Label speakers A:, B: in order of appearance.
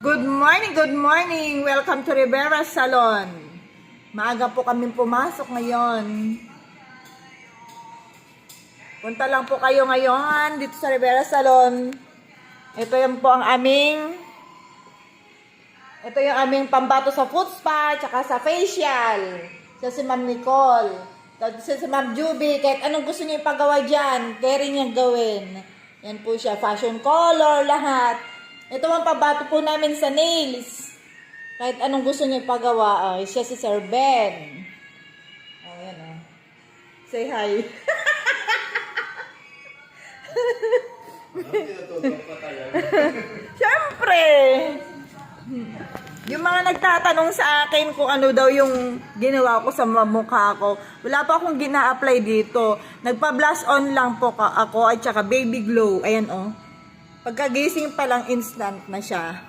A: Good morning, good morning! Welcome to Rivera Salon. Maaga po kami pumasok ngayon. Punta lang po kayo ngayon dito sa Rivera Salon. Ito yung aming pambato sa foot spa, tsaka sa facial. Siya si Ma'am Nicole. Tapos si Ma'am Juby, kahit anong gusto niyo ipagawa dyan, carry niya gawin. Yan po siya, fashion color, lahat. Ito ang pambato po namin sa nails. Kahit anong gusto niyo ipagawa, siya si Sir Ben. Ayan o. Say hi. Siyempre! Yung mga nagtatanong sa akin kung ano daw yung ginawa ko sa mukha ko, wala pa akong gina-apply dito. Nagpa-blush on lang po ako at saka baby glow. Ayan o. Pagkagising pa lang instant na siya.